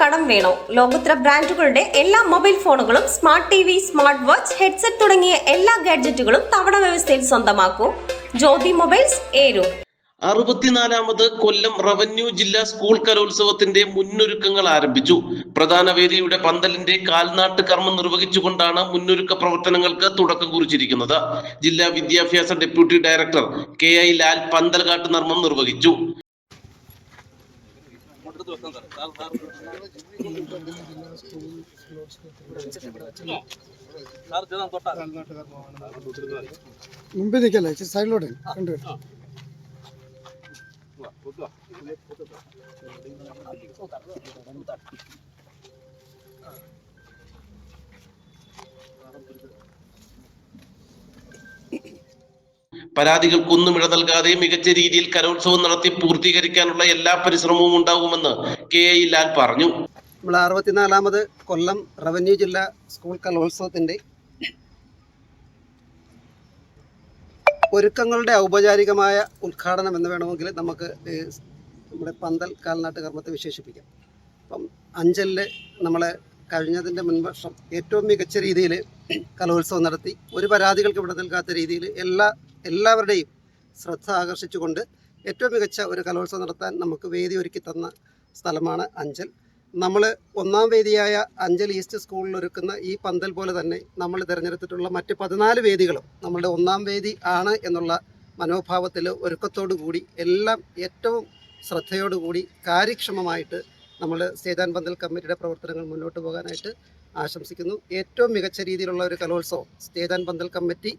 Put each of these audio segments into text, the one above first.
കടം വേണോ? ലോകോത്തര ബ്രാൻഡുകളുടെ എല്ലാ മൊബൈൽ ഫോണുകളും smart T V, smart watch, headset തുടങ്ങിയ എല്ലാ ഗാഡ്ജറ്റുകളും തവണ വ്യവസ്ഥയിൽ സ്വന്തമാക്കൂ. ജ്യോതി മൊബൈൽസ്, ഏരൂർ. 64ാമത് കൊല്ലം റവന്യൂ ജില്ലാ സ്കൂൾ കലോത്സവത്തിന്റെ മുന്നൊരുക്കങ്ങൾ ആരംഭിച്ചു. പ്രധാന വേദിയുടെ പന്തലിന്റെ കാൽനാട്ട് കർമ്മം നിർവഹിച്ചുകൊണ്ടാണ് മുന്നൊരുക്ക പ്രവർത്തനങ്ങൾക്ക് തുടക്കം കുറിച്ചിരിക്കുന്നത്. ജില്ലാ വിദ്യാഭ്യാസ ഡെപ്യൂട്ടി ഡയറക്ടർ KI ലാൽ പന്തൽകാട്ട് നർമ്മം നിർവഹിച്ചു. മുമ്പേ നിൽക്കല്ലേ, സൈഡിലോട്ട് കണ്ടു. പരാതികൾക്കൊന്നും ഇട നൽകാതെ മികച്ച രീതിയിൽ കലോത്സവം നടത്തി പൂർത്തീകരിക്കാനുള്ള എല്ലാ പരിശ്രമവും ഉണ്ടാകുമെന്ന് KI ലാൽ പറഞ്ഞു. നമ്മൾ 64ാമത് കൊല്ലം റവന്യൂ ജില്ലാ സ്കൂൾ കലോത്സവത്തിൻ്റെ ഒരുക്കങ്ങളുടെ ഔപചാരികമായ ഉദ്ഘാടനം എന്ന് വേണമെങ്കിൽ നമുക്ക് നമ്മുടെ പന്തൽ കാൽനാട്ട് കർമ്മത്തെ വിശേഷിപ്പിക്കാം. അപ്പം അഞ്ചലിൽ നമ്മളെ കഴിഞ്ഞതിൻ്റെ മുൻവർഷം ഏറ്റവും മികച്ച രീതിയിൽ കലോത്സവം നടത്തി ഒരു പരാതികൾക്ക് ഇവിടെ നൽകാത്ത രീതിയിൽ എല്ലാവരുടെയും ശ്രദ്ധ ആകർഷിച്ചുകൊണ്ട് ഏറ്റവും മികച്ച ഒരു കലോത്സവം നടത്താൻ നമുക്ക് വേദി ഒരുക്കി തന്ന സ്ഥലമാണ് അഞ്ചൽ. നമ്മൾ ഒന്നാം വേദിയായ അഞ്ചൽ ഈസ്റ്റ് സ്കൂളിൽ ഒരുക്കുന്ന ഈ പന്തൽ പോലെ തന്നെ നമ്മൾ തിരഞ്ഞെടുത്തിട്ടുള്ള മറ്റ് 14 വേദികളും നമ്മളുടെ ഒന്നാം വേദി ആണ് എന്നുള്ള മനോഭാവത്തിൽ ഒരുക്കത്തോടു കൂടി എല്ലാം ഏറ്റവും ശ്രദ്ധയോടുകൂടി കാര്യക്ഷമമായിട്ട് നമ്മൾ സ്റ്റേജ് ആൻഡ് പന്തൽ കമ്മിറ്റിയുടെ പ്രവർത്തനങ്ങൾ മുന്നോട്ട് പോകാനായിട്ട് ആശംസിക്കുന്നു. ഏറ്റവും മികച്ച രീതിയിലുള്ള ഒരു കലോത്സവം സ്റ്റേജ് ആൻഡ് പന്തൽ കമ്മിറ്റി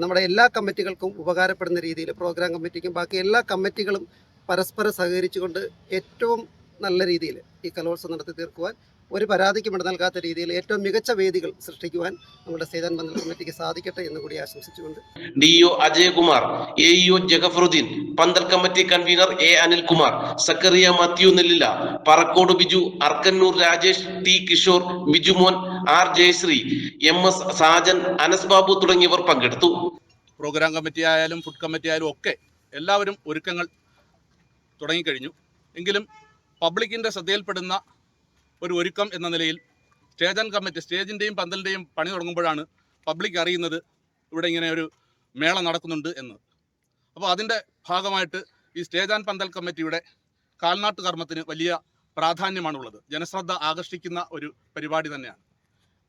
നമ്മുടെ എല്ലാ കമ്മിറ്റികൾക്കും ഉപകാരപ്പെടുന്ന രീതിയിൽ പ്രോഗ്രാം കമ്മിറ്റിക്കും ബാക്കി എല്ലാ കമ്മിറ്റികളും പരസ്പരം സഹകരിച്ചുകൊണ്ട് ഏറ്റവും നല്ല രീതിയിൽ ഈ കലോത്സവം നടത്തി തീർക്കുവാൻ ഒരു പരാതിക്കും ഇട നൽകാത്ത രീതിയിൽ ഏറ്റവും മികച്ച വേദികൾ സൃഷ്ടിക്കുവാൻ നമ്മുടെ സ്റ്റേജ് ആൻഡ് പന്തൽ കമ്മിറ്റിക്ക് സാധിക്കട്ടെ എന്ന് കൂടി ആശംസിച്ചുകൊണ്ട് DO Ajayakumar, AEO Jafaruddeen, pandal committee convener A Anilkumar, Zachariah Mathew Nellila, Parakode Biju, Arkannoor Rajesh, T Kishore, Bijumon, R Jayasree, MS Sajan, Anas Babu തുടങ്ങിയവർ പങ്കെടുത്തു. പ്രോഗ്രാം കമ്മിറ്റി ആയാലും ഫുഡ് കമ്മിറ്റി ആയാലും ഒക്കെ എല്ലാവരും ഒരുക്കങ്ങൾ തുടങ്ങിക്കഴിഞ്ഞു. എങ്കിലും പബ്ലിക്കിൻ്റെ ശ്രദ്ധയിൽപ്പെടുന്ന ഒരു ഒരുക്കം എന്ന നിലയിൽ സ്റ്റേജ് ആൻഡ് കമ്മിറ്റി സ്റ്റേജിൻ്റെയും പന്തലിൻ്റെയും പണി തുടങ്ങുമ്പോഴാണ് പബ്ലിക് അറിയുന്നത് ഇവിടെ ഇങ്ങനെ ഒരു മേള നടക്കുന്നുണ്ട് എന്ന്. അപ്പോൾ അതിൻ്റെ ഭാഗമായിട്ട് ഈ സ്റ്റേജ് ആൻഡ് പന്തൽ കമ്മിറ്റിയുടെ കാൽനാട്ട് കർമ്മത്തിന് വലിയ പ്രാധാന്യമാണുള്ളത്. ജനശ്രദ്ധ ആകർഷിക്കുന്ന ഒരു പരിപാടി തന്നെയാണ്.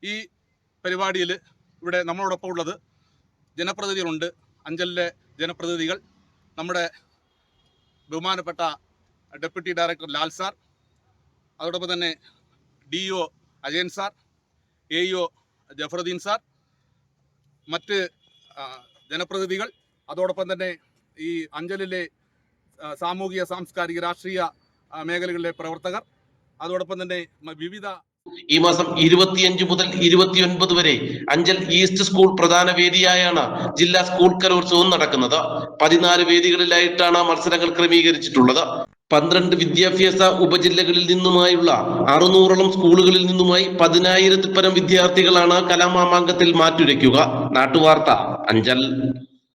ഈ പരിപാടിയിൽ ഇവിടെ നമ്മളോടൊപ്പം ഉള്ളത് ജനപ്രതിനിധികളുണ്ട്. അഞ്ചലിലെ ജനപ്രതിനിധികൾ, നമ്മുടെ ബഹുമാനപ്പെട്ട ഡെപ്യൂട്ടി ഡയറക്ടർ ലാൽ സാർ, അതോടൊപ്പം തന്നെ DO Ajayan sir, AEO Jafaruddeen sir, മറ്റ് ജനപ്രതിനിധികൾ, അതോടൊപ്പം തന്നെ ഈ അഞ്ചലിലെ സാമൂഹിക സാംസ്കാരിക രാഷ്ട്രീയ മേഖലകളിലെ പ്രവർത്തകർ, അതോടൊപ്പം തന്നെ വിവിധ ഈ മാസം 25 മുതൽ 29 വരെ അഞ്ചൽ ഈസ്റ്റ് സ്കൂൾ പ്രധാന വേദിയായാണ് ജില്ലാ സ്കൂൾ കലോത്സവം നടക്കുന്നത്. 14 വേദികളിലായിട്ടാണ് മത്സരങ്ങൾ ക്രമീകരിച്ചിട്ടുള്ളത്. 12 വിദ്യാഭ്യാസ ഉപജില്ലകളിൽ നിന്നുമായുള്ള 600ഓളം സ്കൂളുകളിൽ നിന്നുമായി 10,000-ൽ പരം വിദ്യാർത്ഥികളാണ് കലാമാമാങ്കത്തിൽ മാറ്റുരയ്ക്കുക. നാട്ടുവാർത്ത, അഞ്ചൽ.